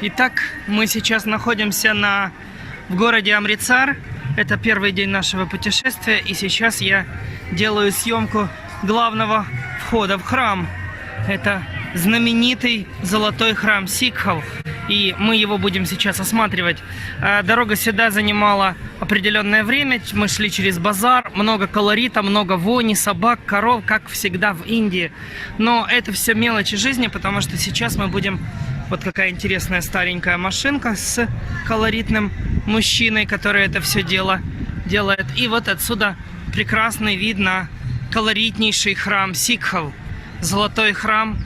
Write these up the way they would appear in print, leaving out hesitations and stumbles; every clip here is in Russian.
Итак, мы сейчас находимся в городе Амритсар. Это первый день нашего путешествия, и сейчас я делаю съемку главного входа в храм. Это знаменитый золотой храм сикхов, и мы его будем сейчас осматривать. Дорога сюда занимала определенное время, мы шли через базар, много колорита, много вони, собак, коров, как всегда в Индии. Но это все мелочи жизни, потому что сейчас мы будем... Вот какая интересная старенькая машинка с колоритным мужчиной, который это все дело делает. И вот отсюда прекрасный вид на колоритнейший храм сикхов. Золотой храм.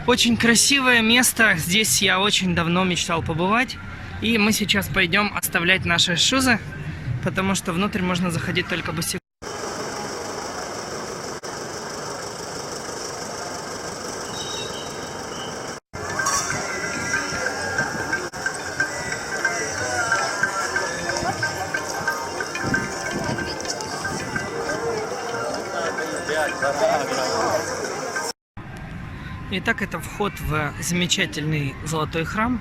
Очень красивое место. Здесь я очень давно мечтал побывать. И мы сейчас пойдем оставлять наши шузы, потому что внутрь можно заходить только босиком. Итак, это вход в замечательный золотой храм.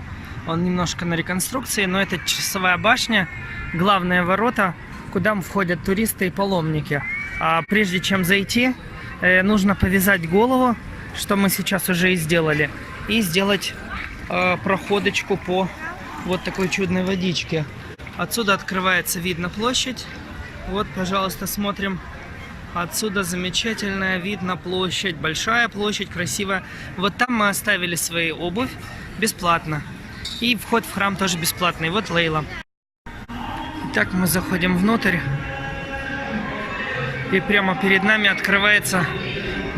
Он немножко на реконструкции, но это часовая башня, главные ворота, куда входят туристы и паломники. А прежде чем зайти, нужно повязать голову, что мы сейчас уже и сделали, и сделать проходочку по вот такой чудной водичке. Отсюда открывается вид на площадь. Вот, пожалуйста, смотрим. Отсюда замечательная вид на площадь. Большая площадь, красивая. Вот там мы оставили свою обувь бесплатно. И вход в храм тоже бесплатный. Вот Лейла. Итак, мы заходим внутрь. И прямо перед нами открывается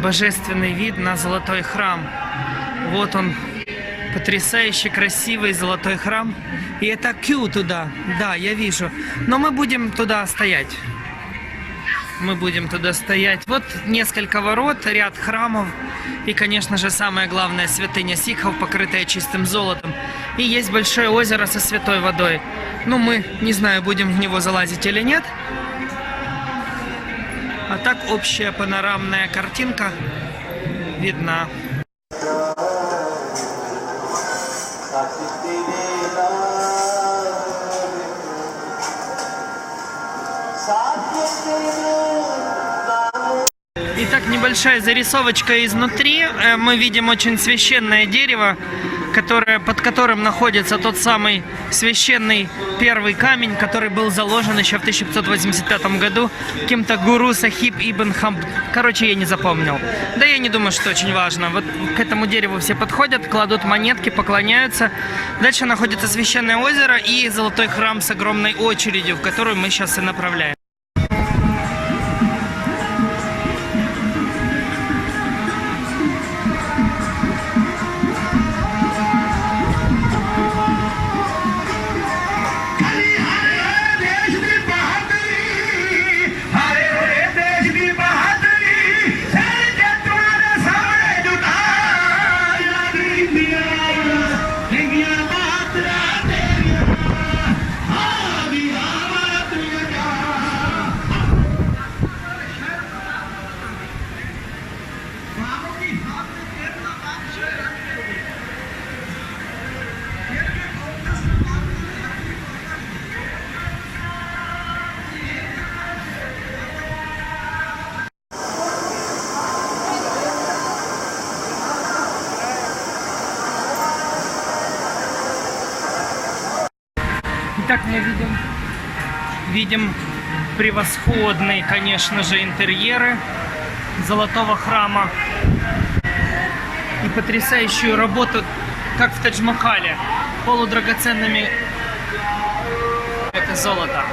божественный вид на золотой храм. Вот он. Потрясающе красивый золотой храм. И это кью туда. Да, я вижу. Но мы будем туда стоять. Мы будем туда стоять. Вот несколько ворот, ряд храмов. И, конечно же, самое главное, святыня сикхов, покрытая чистым золотом. И есть большое озеро со святой водой. Ну, мы, не знаю, будем в него залазить или нет. А так общая панорамная картинка видна. Итак, небольшая зарисовочка изнутри. Мы видим очень священное дерево, под которым находится тот самый священный первый камень, который был заложен еще в 1585 году каким-то гуру Сахиб Ибн Хамд. Короче, я не запомнил. Да я не думаю, что очень важно. Вот к этому дереву все подходят, кладут монетки, поклоняются. Дальше находится священное озеро и золотой храм с огромной очередью, в которую мы сейчас и направляем. Итак, мы видим превосходные, конечно же, интерьеры золотого храма и потрясающую работу, как в Тадж-Махале, полудрагоценными это золото.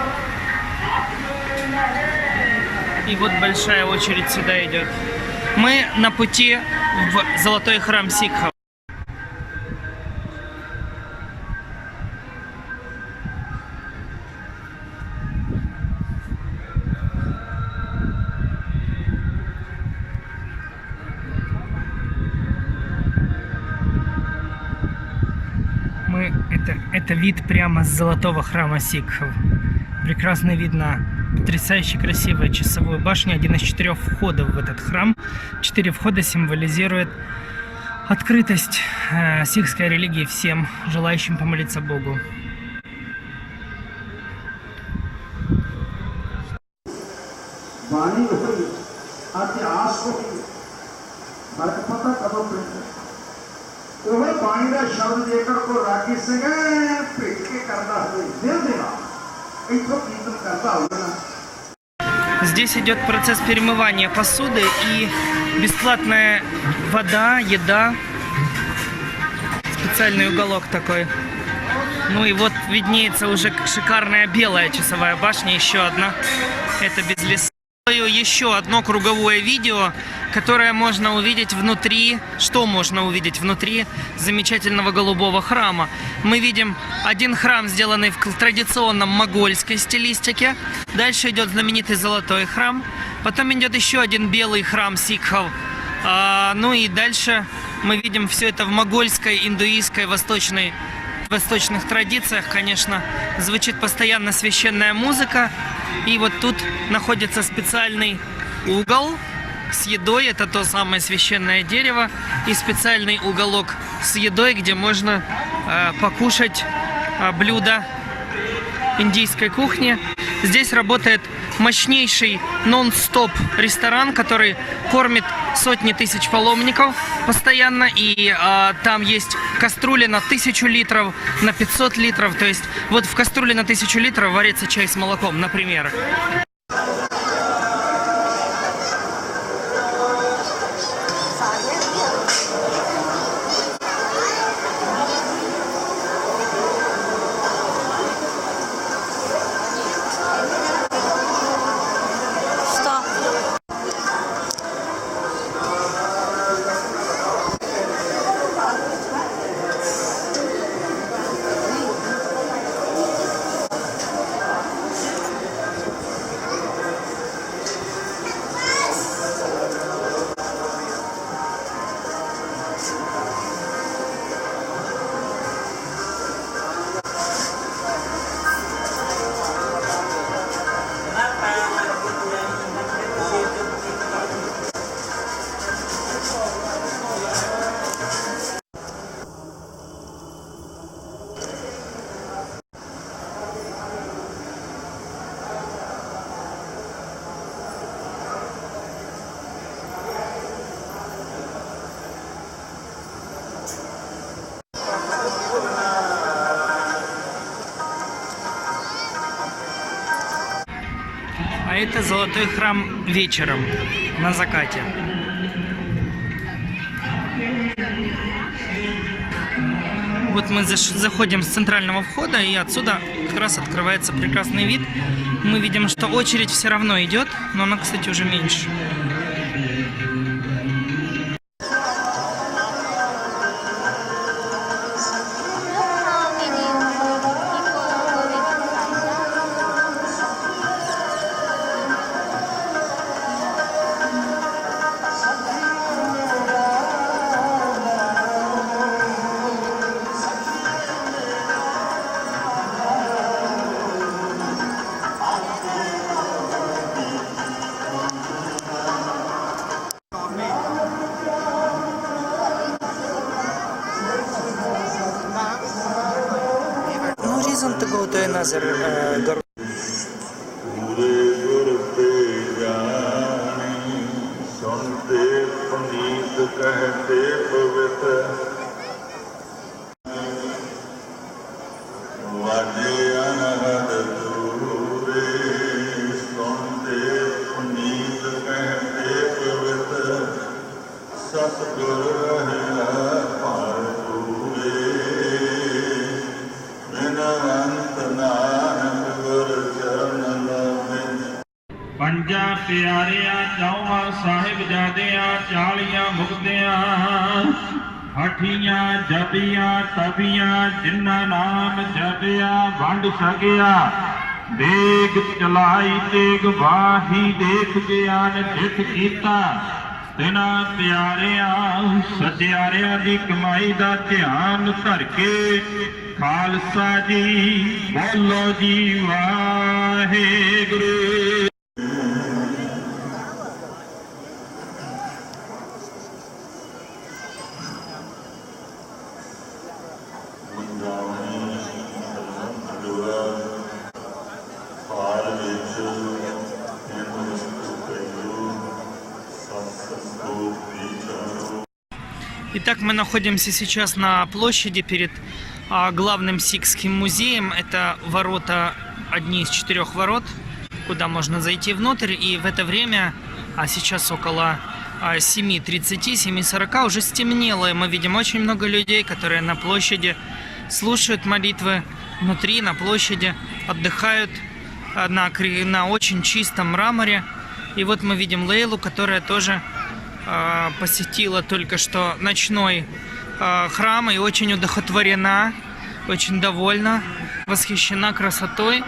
И вот большая очередь сюда идет. Мы на пути в золотой храм сикхов. Это вид прямо с золотого храма сикхов. Прекрасно видно потрясающе красивая часовую башню. Один из 4 входов в этот храм. 4 входа символизирует открытость сикхской религии всем желающим помолиться Богу. Здесь идет процесс перемывания посуды и бесплатная вода, еда, специальный уголок такой. Ну и вот виднеется уже шикарная белая часовая башня, еще одна. Это без леса. Еще одно круговое видео, которое можно увидеть внутри. Что можно увидеть внутри замечательного голубого храма? Мы видим один храм, сделанный в традиционном могольской стилистике. Дальше идет знаменитый золотой храм. Потом идет еще один белый храм сикхов. Ну и дальше мы видим все это в могольской, индуистской, восточных традициях. Конечно, звучит постоянно священная музыка. И вот тут находится специальный угол с едой. Это то самое священное дерево. И специальный уголок с едой, где можно покушать блюда индийской кухни. Здесь работает мощнейший нон-стоп ресторан, который кормит сотни тысяч паломников постоянно. И там есть кастрюли на 1000 литров, на 500 литров. То есть вот в кастрюле на 1000 литров варится чай с молоком, например. А это золотой храм вечером, на закате. Вот мы заходим с центрального входа, и отсюда как раз открывается прекрасный вид. Мы видим, что очередь все равно идет, но она, кстати, уже меньше. reason to go to another Garuda. पंजा प्यारिया चौवा साहिब जादिया चालिया मुक्तिया हठिया जपिया तपिया जिन्ना नाम जपिया वंड सकिया देग चलाई तेग वाही देख ज्ञान जित कीता तिना प्यारिया सचियारिया दी कमाई दा ध्यान धर के खालसा जी बोलो जी वाहेगुरु। Итак, мы находимся сейчас на площади перед главным сикхским музеем. Это ворота, одни из 4 ворот, куда можно зайти внутрь. И в это время, а сейчас около 7:30, 7:40, уже стемнело. И мы видим очень много людей, которые на площади слушают молитвы внутри, на площади, отдыхают на очень чистом мраморе. И вот мы видим Лейлу, которая тоже посетила только что ночной храм и очень удохотворена, очень довольна, восхищена красотой.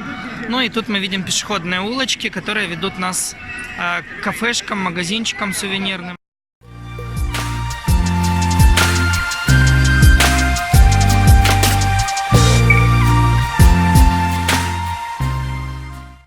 Ну и тут мы видим пешеходные улочки, которые ведут нас к кафешкам, магазинчикам сувенирным.